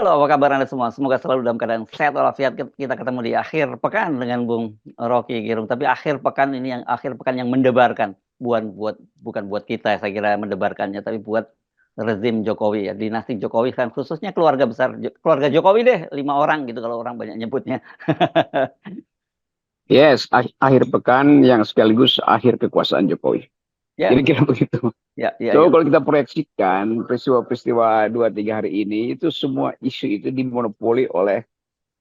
Halo, apa kabar Anda semua? Semoga selalu dalam keadaan sehat walafiat. Kita ketemu di akhir pekan dengan Bung Rocky Gerung. Tapi akhir pekan ini yang akhir pekan yang mendebarkan, bukan buat kita saya kira mendebarkannya, tapi buat rezim Jokowi ya, dinasti Jokowi kan khususnya keluarga besar keluarga Jokowi deh, 5 orang gitu kalau orang banyak nyebutnya. Yes, akhir pekan yang sekaligus akhir kekuasaan Jokowi. Ya, Kira-kira begitu. ya, ya, So, ya. kalau kita proyeksikan peristiwa-peristiwa 2-3 hari ini, itu semua isu itu dimonopoli oleh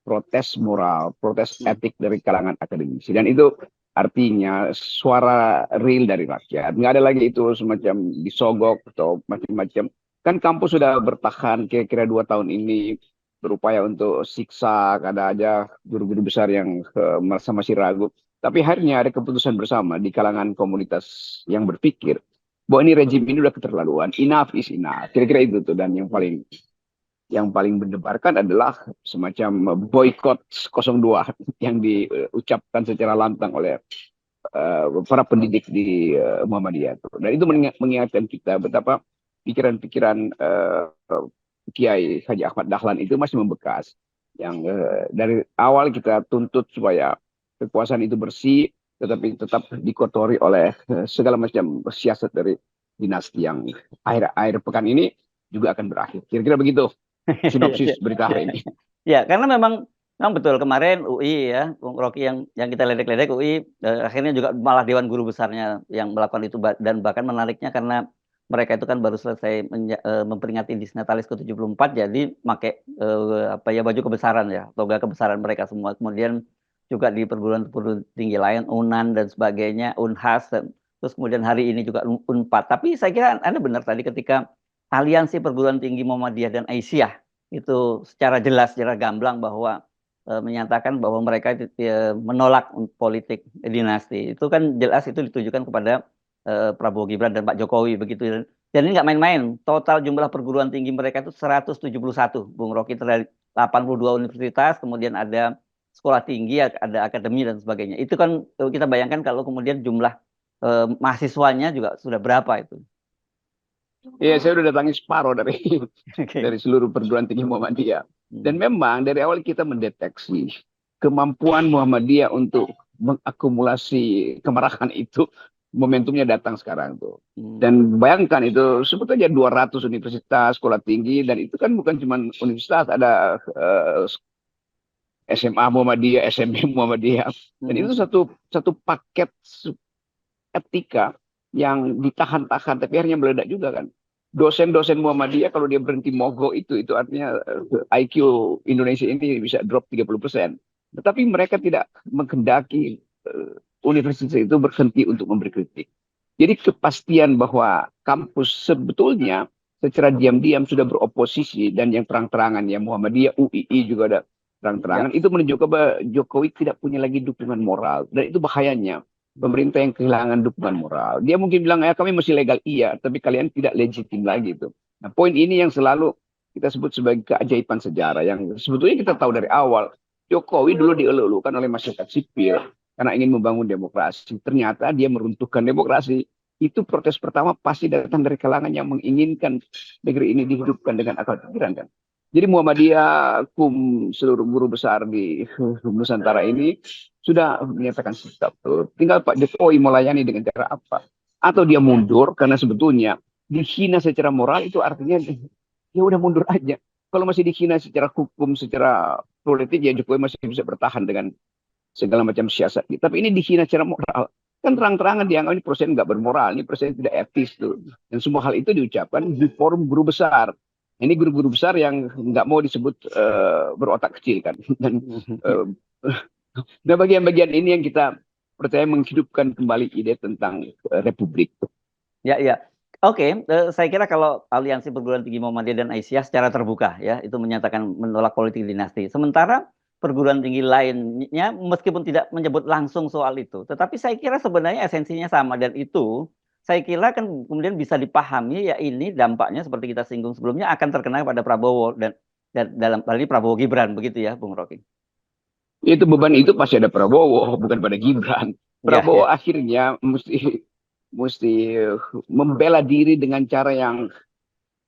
protes moral, protes Hmm. etik dari kalangan akademisi. Dan itu artinya suara real dari rakyat. Nggak ada lagi itu semacam disogok atau macam-macam. Kan kampus sudah bertahan kira-kira 2 tahun ini berupaya untuk siksa, ada aja guru-guru besar yang merasa masih ragu. Tapi akhirnya ada keputusan bersama di kalangan komunitas yang berpikir bahwa ini rejim ini udah keterlaluan, enough is enough. Kira-kira itu tuh, dan yang paling mendebarkan adalah semacam boykot 02 yang diucapkan secara lantang oleh para pendidik di Muhammadiyah. Dan itu mengingatkan kita betapa pikiran-pikiran Kiai Haji Ahmad Dahlan itu masih membekas. Yang dari awal kita tuntut supaya kekuasaan itu bersih, tetapi tetap dikotori oleh segala macam siasat dari dinasti yang akhir-akhir pekan ini juga akan berakhir. Kira-kira begitu Ya, ya, sinopsis berita ya. hari ini. Ya, karena memang betul kemarin UI ya, Bung Rocky yang kita ledek-ledek UI akhirnya juga malah Dewan Guru Besarnya yang melakukan itu dan bahkan menariknya karena mereka itu kan baru selesai memperingati Disnatalis ke-74 jadi pakai apa ya baju kebesaran ya, toga kebesaran mereka semua. Kemudian juga di perguruan-perguruan tinggi lain UNAN dan sebagainya, UNHAS dan terus kemudian hari ini juga UNPAD. Tapi saya kira Anda benar tadi ketika Aliansi Perguruan Tinggi Muhammadiyah dan Aisyah itu secara jelas, secara gamblang bahwa menyatakan bahwa mereka menolak politik dinasti. Itu kan jelas itu ditujukan kepada Prabowo Gibran dan Pak Jokowi begitu. Dan ini nggak main-main. Total jumlah perguruan tinggi mereka itu 171. Bung Rocky dari 82 universitas, kemudian ada sekolah tinggi, ada akademi dan sebagainya. Itu kan kita bayangkan kalau kemudian jumlah mahasiswanya juga sudah berapa itu. Iya, saya udah datangi separuh dari Oke. dari seluruh perguruan tinggi Muhammadiyah. Dan Hmm. memang dari awal kita mendeteksi kemampuan Muhammadiyah untuk mengakumulasi kemarahan itu, momentumnya datang sekarang tuh. Hmm. Dan bayangkan itu sebut aja 200 universitas, sekolah tinggi, dan itu kan bukan cuma universitas, ada SMA Muhammadiyah, SMP Muhammadiyah. Dan itu Hmm. satu satu paket etika yang ditahan-tahan tapi akhirnya meledak juga kan. Dosen-dosen Muhammadiyah kalau dia berhenti mogok itu artinya IQ Indonesia ini bisa drop 30%. Tetapi mereka tidak menghendaki universitas itu berhenti untuk memberi kritik. Jadi kepastian bahwa kampus sebetulnya secara diam-diam sudah beroposisi dan yang terang-terangan ya Muhammadiyah, UII juga ada Ya. terang-terangan itu menunjukkan bahwa Jokowi tidak punya lagi dukungan moral dan itu bahayanya pemerintah yang kehilangan dukungan moral. Dia mungkin bilang, ya kami masih legal, iya, tapi kalian tidak legitim lagi itu. Nah, poin ini yang selalu kita sebut sebagai keajaiban sejarah, yang sebetulnya kita tahu dari awal, Jokowi dulu dielulukan oleh masyarakat sipil, karena ingin membangun demokrasi. Ternyata dia meruntuhkan demokrasi. Itu protes pertama pasti datang dari kalangan yang menginginkan negeri ini dihidupkan dengan akal pikiran kan. Jadi Muhammadiyah, seluruh guru besar di Nusantara ini sudah menyatakan sikap. Tinggal Pak Jokowi melayani dengan cara apa? Atau dia mundur karena sebetulnya dihina secara moral itu artinya ya udah mundur aja. Kalau masih dihina secara hukum, secara politik ya Jokowi masih bisa bertahan dengan segala macam siasat. Tapi ini dihina secara moral. Kan terang-terangan dianggap ini presiden nggak bermoral, ini presiden tidak etis tuh. Dan semua hal itu diucapkan di forum guru besar. Ini guru-guru besar yang nggak mau disebut berotak kecil kan. Dan uh, nah, bagian-bagian ini yang kita percaya menghidupkan kembali ide tentang republik. Ya, ya. Oke, saya kira kalau Aliansi Perguruan Tinggi Muhammadiyah dan Aisyah secara terbuka ya itu menyatakan menolak politik dinasti. Sementara perguruan tinggi lainnya meskipun tidak menyebut langsung soal itu, tetapi saya kira sebenarnya esensinya sama dan itu saya kira kan kemudian bisa dipahami ya ini dampaknya seperti kita singgung sebelumnya akan terkena pada Prabowo dan dalam hal ini Prabowo Gibran begitu ya, Bung Rocky. Itu beban itu pasti ada Prabowo, bukan pada Gibran. Ya, Prabowo ya. akhirnya mesti membela diri dengan cara yang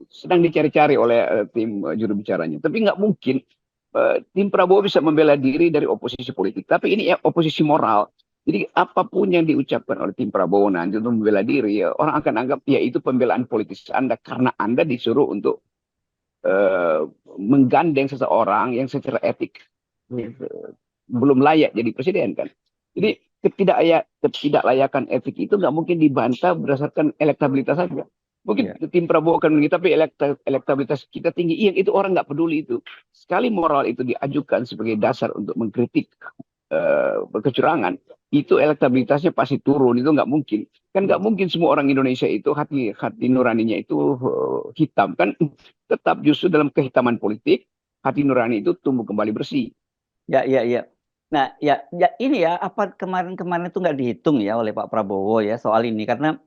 sedang dicari-cari oleh tim juru bicaranya. Tapi nggak mungkin tim Prabowo bisa membela diri dari oposisi politik. Tapi ini ya oposisi moral. Jadi apapun yang diucapkan oleh tim Prabowo nanti untuk membela diri, ya, orang akan anggap ya itu pembelaan politis Anda karena Anda disuruh untuk eh, menggandeng seseorang yang secara etik belum layak jadi presiden kan. Jadi ketidaklayakan etik itu nggak mungkin dibantah berdasarkan elektabilitas saja. Mungkin Ya. tim Prabowo akan begitu, tapi elektabilitas kita tinggi. Iya, itu orang nggak peduli itu. Sekali moral itu diajukan sebagai dasar untuk mengkritik kecurangan, itu elektabilitasnya pasti turun. Itu nggak mungkin. Kan nggak mungkin semua orang Indonesia itu hati hati nuraninya itu hitam kan. Tetap justru dalam kehitaman politik, hati nurani itu tumbuh kembali bersih. Ya, ya, ya. Nah, ya, ya ini ya apa kemarin-kemarin itu nggak dihitung ya oleh Pak Prabowo ya soal ini karena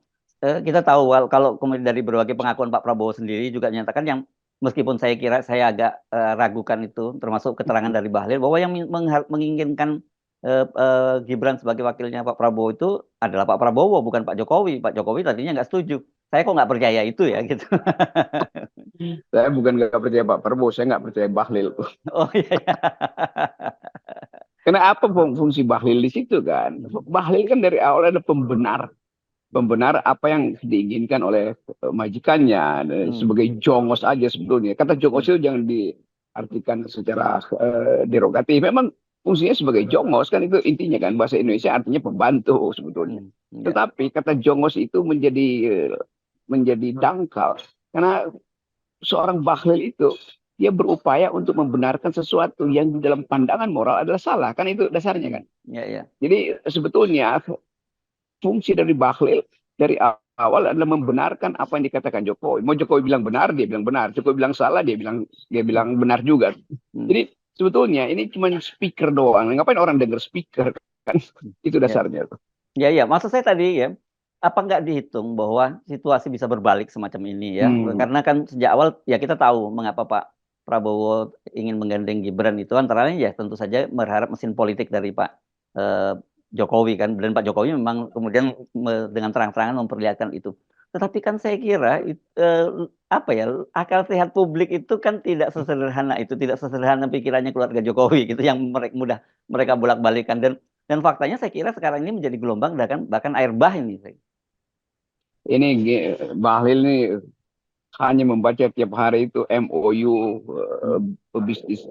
kita tahu kalau kemudian dari berbagai pengakuan Pak Prabowo sendiri juga menyatakan yang meskipun saya kira saya agak ragukan itu termasuk keterangan dari Bahlil bahwa yang menginginkan Gibran sebagai wakilnya Pak Prabowo itu adalah Pak Prabowo bukan Pak Jokowi. Pak Jokowi tadinya nggak setuju. Saya kok nggak percaya itu ya gitu. Saya bukan nggak percaya Pak Prabowo, saya nggak percaya Bahlil. Oh iya, iya. Karena apa fungsi Bahlil di situ kan? Bahlil kan dari awal ada pembenar, pembenar apa yang diinginkan oleh majikannya Hmm, sebagai jongos aja sebetulnya. Kata jongos hmm, itu jangan diartikan secara derogatif. Memang fungsinya sebagai jongos kan itu intinya kan bahasa Indonesia artinya pembantu sebetulnya. hmm, ya, Tetapi kata jongos itu menjadi dangkal karena seorang Bahlil itu dia berupaya untuk membenarkan sesuatu yang di dalam pandangan moral adalah salah kan itu dasarnya hmm, kan. ya, ya. Jadi sebetulnya fungsi dari Bahlil dari awal adalah membenarkan apa yang dikatakan Jokowi. Mau Jokowi bilang benar, dia bilang benar. Jokowi bilang salah, dia bilang benar juga. Hmm, Jadi sebetulnya ini cuma speaker doang. Ngapain orang dengar speaker kan? Itu ya. dasarnya. Ya, ya, maksud saya tadi ya, apa nggak dihitung bahwa situasi bisa berbalik semacam ini ya? Hmm. Karena kan sejak awal ya kita tahu mengapa Pak Prabowo ingin menggandeng Gibran itu antara lain ya tentu saja berharap mesin politik dari Pak eh, Jokowi kan, dan Pak Jokowi memang kemudian dengan terang-terangan memperlihatkan itu. Tetapi kan saya kira apa ya akal sehat publik itu kan tidak sesederhana itu, tidak sesederhana pikirannya keluarga Jokowi gitu yang mereka mudah mereka bolak-balikan dan faktanya saya kira sekarang ini menjadi gelombang bahkan air bah ini. Ini Bahlil ini hanya membaca tiap hari itu MOU pebisnis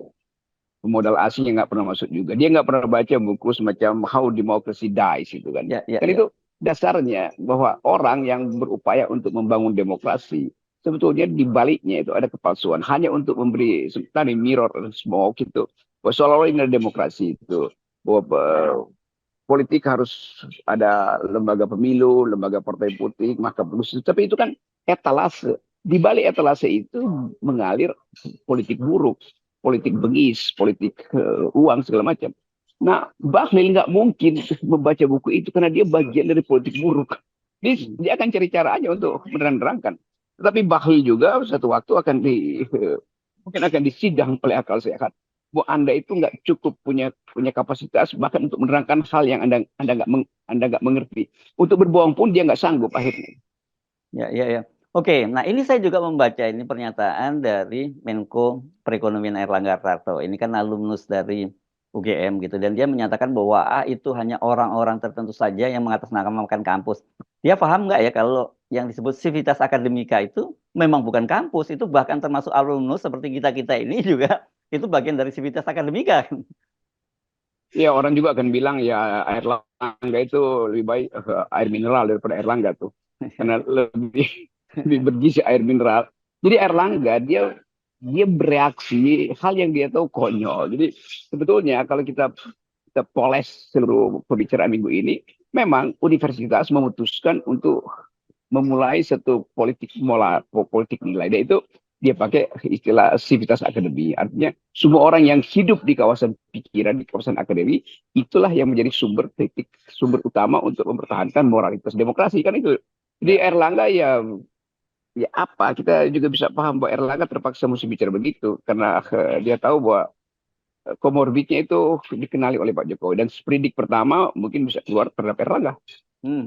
pemodal asing yang nggak pernah masuk juga. Dia nggak pernah baca buku semacam How Democracy Dies itu kan. Ya, ya, Kan ya. itu dasarnya bahwa orang yang berupaya untuk membangun demokrasi sebetulnya di baliknya itu ada kepalsuan hanya untuk memberi tadi mirror and smoke gitu. Bahwa seolah-olah ini ada demokrasi itu. Bahwa politik harus ada lembaga pemilu, lembaga partai politik, mahkamah konstitusi. Tapi itu kan etalase. Di balik etalase itu mengalir politik buruk, politik bengis, politik uang segala macam. Nah, Bahlil nggak mungkin membaca buku itu karena dia bagian dari politik buruk. Hmm. Dia akan cari cara aja untuk menerang-terangkan. Tetapi Bahlil juga satu waktu akan mungkin akan disidang oleh akal sehat bahwa Anda itu nggak cukup punya kapasitas bahkan untuk menerangkan hal yang Anda nggak mengerti. Untuk berbohong pun dia nggak sanggup akhirnya. Ya, ya, ya. Oke, nah ini saya juga membaca ini pernyataan dari Menko Perekonomian Airlangga Hartarto. Ini kan alumnus dari UGM gitu dan dia menyatakan bahwa itu hanya orang-orang tertentu saja yang mengatasnamakan kampus. Dia paham nggak ya kalau yang disebut sivitas akademika itu memang bukan kampus, itu bahkan termasuk alumnus seperti kita-kita ini juga itu bagian dari sivitas akademika. Ya orang juga akan bilang ya air langga itu lebih baik air mineral daripada air langga tuh. Karena lebih lebih bergizi air mineral. Jadi air langga dia dia bereaksi hal yang dia tahu konyol. Jadi sebetulnya kalau kita poles seluruh pembicaraan minggu ini, memang universitas memutuskan untuk memulai satu politik nilai. Dan itu dia pakai istilah sivitas akademi. Artinya semua orang yang hidup di kawasan pikiran, di kawasan akademi, itulah yang menjadi sumber kritik, sumber utama untuk mempertahankan moralitas demokrasi. Kan itu. Jadi Ya, Erlangga ya apa, kita juga bisa paham bahwa Erlangga terpaksa mesti bicara begitu. Karena dia tahu bahwa komorbidnya itu dikenali oleh Pak Jokowi. Dan sprindik pertama mungkin bisa keluar terhadap Erlangga.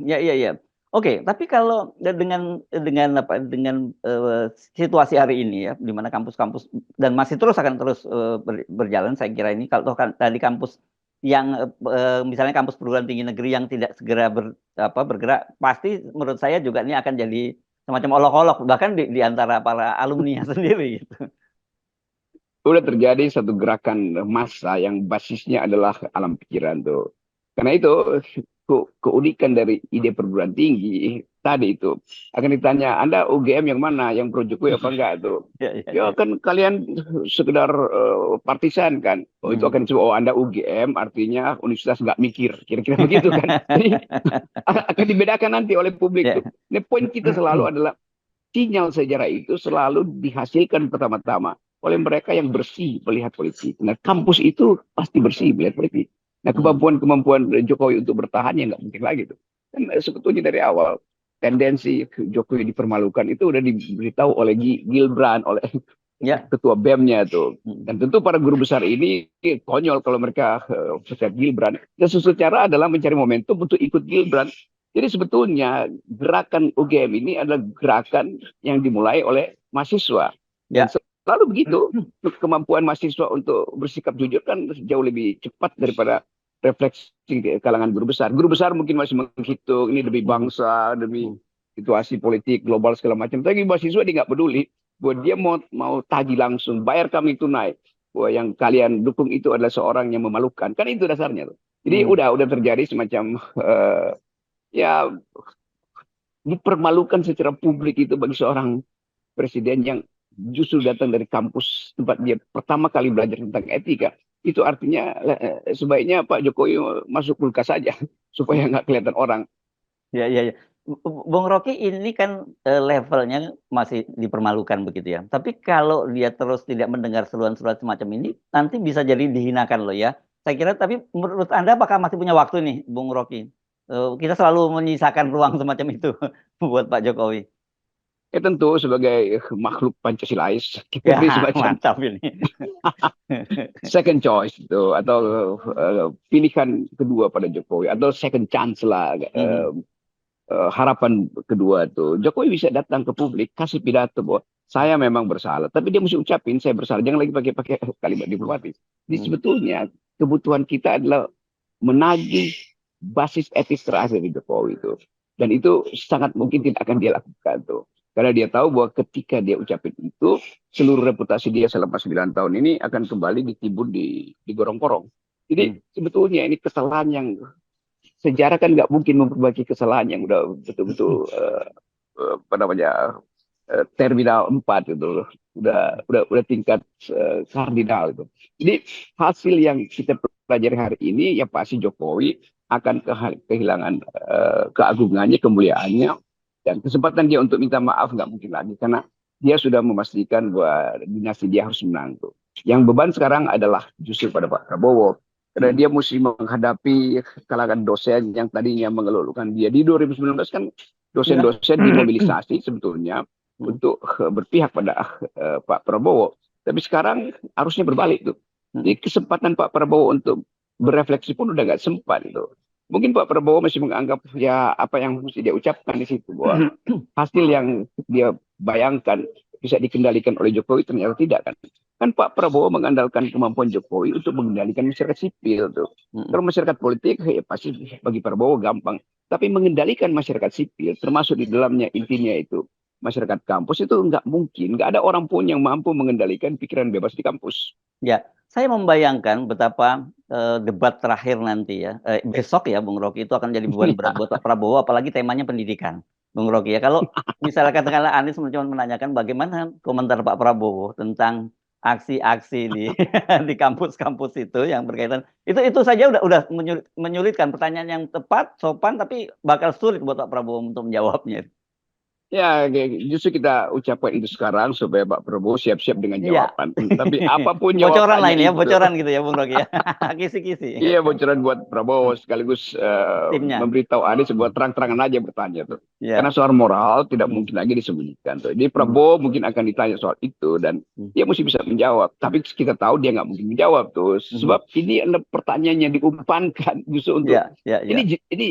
ya, ya, ya. Oke, tapi kalau dengan apa, dengan, situasi hari ini ya, di mana kampus-kampus dan masih terus akan terus, berjalan saya kira ini kalau toh kan tadi kampus yang, misalnya kampus perguruan tinggi negeri yang tidak segera bergerak, pasti menurut saya juga ini akan jadi semacam olok-olok, bahkan di antara para alumninya sendiri gitu. Udah terjadi satu gerakan massa yang basisnya adalah alam pikiran tuh. Karena itu keunikan dari ide perguruan tinggi tadi itu akan ditanya, Anda UGM yang mana, yang pro Jokowi apa enggak tuh? Ya ya Ya ya. kan kalian sekedar partisan kan. Oh itu Mhm. akan disebut, oh Anda UGM artinya universitas nggak mikir, kira-kira begitu kan. Jadi akan dibedakan nanti oleh publik Ya. tuh. Ini poin kita selalu adalah sinyal sejarah itu selalu dihasilkan pertama-tama oleh mereka yang bersih melihat politik. Nah, kampus itu pasti bersih melihat politik. Nah, Mhm. kemampuan Jokowi untuk bertahan ya nggak mungkin lagi tuh. Kan sebetulnya dari awal tendensi Jokowi dipermalukan itu udah diberitahu oleh Gilbran, oleh Ya. ketua BEM-nya tuh. Mhm. Dan tentu para guru besar ini konyol kalau mereka pecat Gilbran. Dan cara adalah mencari momentum untuk ikut Gilbran. Jadi sebetulnya gerakan UGM ini adalah gerakan yang dimulai oleh mahasiswa. Dan Ya. selalu begitu, kemampuan mahasiswa untuk bersikap jujur kan jauh lebih cepat daripada refleksi kalangan guru besar. Guru besar mungkin masih menghitung ini demi Mhm. bangsa, demi Mhm. situasi politik global segala macam. Tapi mahasiswa dia nggak peduli bahwa dia mau tagih langsung, bayar kami tunai. Bahwa yang kalian dukung itu adalah seorang yang memalukan. Kan itu dasarnya tuh. Jadi Mhm. udah terjadi semacam ya dipermalukan secara publik itu bagi seorang presiden yang justru datang dari kampus tempat dia pertama kali belajar tentang etika. Itu artinya sebaiknya Pak Jokowi masuk kulkas saja supaya nggak kelihatan orang. Ya ya ya. Bung Rocky ini kan, levelnya masih dipermalukan begitu ya. Tapi kalau dia terus tidak mendengar seruan-seruan semacam ini, nanti bisa jadi dihinakan loh ya. Saya kira tapi menurut Anda apakah masih punya waktu nih Bung Rocky? Kita selalu menyisakan ruang semacam itu buat Pak Jokowi. Ya tentu sebagai makhluk Pancasilais kita Ya beri semacam mantap ini. second choice itu atau pilihan kedua pada Jokowi atau second chance lah Mhm. harapan kedua tuh Jokowi bisa datang ke publik kasih pidato bahwa saya memang bersalah tapi dia mesti ucapin saya bersalah jangan lagi pakai kalimat diplomatis. Jadi Mhm. sebetulnya kebutuhan kita adalah menagih basis etis terakhir dari Jokowi itu dan itu sangat mungkin tidak akan dia lakukan tuh karena dia tahu bahwa ketika dia ucapin itu seluruh reputasi dia selama 9 tahun ini akan kembali ditimbun di gorong-gorong. Jadi Mhm. sebetulnya ini kesalahan yang sejarah kan nggak mungkin memperbaiki kesalahan yang udah betul-betul apa namanya terminal 4 gitu udah tingkat kardinal itu. Jadi hasil yang kita pelajari hari ini ya pasti Jokowi akan kehilangan keagungannya, kemuliaannya dan kesempatan dia untuk minta maaf nggak mungkin lagi karena dia sudah memastikan bahwa dinasti dia harus menang tuh. Yang beban sekarang adalah justru pada Pak Prabowo karena Mhm. dia mesti menghadapi kalangan dosen yang tadinya mengeluhkan dia di 2019 kan Iya. dosen-dosen dimobilisasi sebetulnya Mhm. untuk berpihak pada Pak Prabowo. Tapi sekarang harusnya berbalik tuh. Mhm. Jadi kesempatan Pak Prabowo untuk berefleksi pun udah nggak sempat itu. Mungkin Pak Prabowo masih menganggap ya apa yang mesti dia ucapkan di situ bahwa hasil yang dia bayangkan bisa dikendalikan oleh Jokowi ternyata tidak kan. Kan Pak Prabowo mengandalkan kemampuan Jokowi untuk mengendalikan masyarakat sipil tuh. Mhm. Kalau masyarakat politik ya pasti bagi Prabowo gampang. Tapi mengendalikan masyarakat sipil termasuk di dalamnya intinya itu masyarakat kampus itu nggak mungkin. Nggak ada orang pun yang mampu mengendalikan pikiran bebas di kampus. Ya, saya membayangkan betapa, debat terakhir nanti ya, besok ya Bung Rocky itu akan jadi beban berat buat Pak Prabowo apalagi temanya pendidikan, Bung Rocky ya. Kalau misalnya katakanlah Anies cuma menanyakan bagaimana komentar Pak Prabowo tentang aksi-aksi di di kampus-kampus itu yang berkaitan itu saja udah menyulitkan, pertanyaan yang tepat, sopan, tapi bakal sulit buat Pak Prabowo untuk menjawabnya. Ya, justru kita ucapkan itu sekarang supaya Pak Prabowo siap-siap dengan Iya. jawaban. Tapi apapun Bocoran lah jawabannya ini ya, itu, bocoran gitu ya Bung Rocky ya. Kisi-kisi. iya bocoran buat Prabowo Mmm, sekaligus timnya. memberitahu Anies sebuah Mmm, terang-terangan aja bertanya tuh. Karena iya. soal moral tidak Mhm. mungkin lagi disembunyikan tuh. Jadi Mhm. Prabowo mungkin akan ditanya soal itu dan Mmm. dia mesti bisa menjawab. Tapi kita tahu dia nggak mungkin menjawab tuh. Mhm. Sebab ini adalah pertanyaan yang diumpankan justru untuk Iya iya iya. ini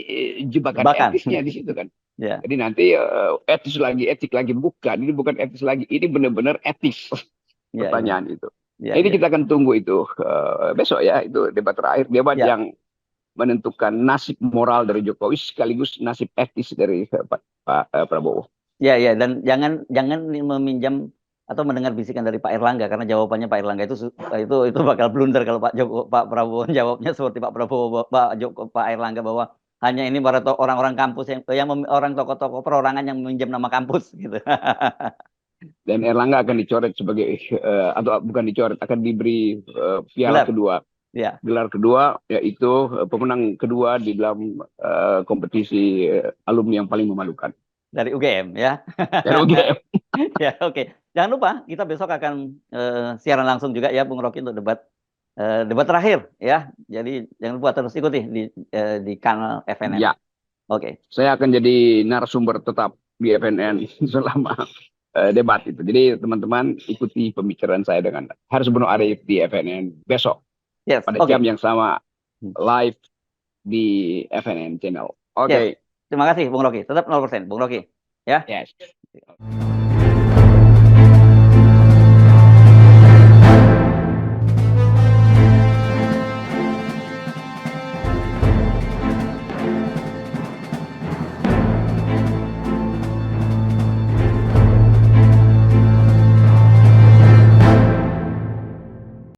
jebakan Jebakan. etisnya di situ kan. Ya, Jadi nanti etis lagi, etik lagi, bukan. Ini bukan etis lagi, ini benar-benar etis ya, ya, pertanyaan itu. ya, Nah, ini ya, kita akan tunggu itu besok ya, itu debat terakhir, debat ya, yang menentukan nasib moral dari Jokowi sekaligus nasib etis dari Pak Prabowo. ya, ya. Dan jangan jangan meminjam atau mendengar bisikan dari Pak Erlangga karena jawabannya Pak Erlangga itu bakal blunder kalau Pak Prabowo jawabnya seperti Pak Prabowo Pak Erlangga bahwa hanya ini para orang-orang kampus orang tokoh-tokoh perorangan yang meminjam nama kampus gitu. Dan Erlangga akan dicoret sebagai atau bukan dicoret, akan diberi piala Gelar. kedua, Ya, gelar kedua, yaitu pemenang kedua di dalam kompetisi alumni yang paling memalukan. dari UGM ya. RUGM. Ya, oke. Jangan lupa kita besok akan siaran langsung juga ya Bung Rocky untuk debat terakhir ya. Jadi jangan lupa terus ikuti di kanal FNN. Ya, Oke. saya akan jadi narasumber tetap di FNN selama debat itu. Jadi teman-teman ikuti pembicaraan saya dengan Harsono Arif di FNN besok Yes, pada jam oke. yang sama live di FNN channel. Oke. Yes. Terima kasih Bung Rocky. Tetap 0% Bung Rocky. Ya. Yes.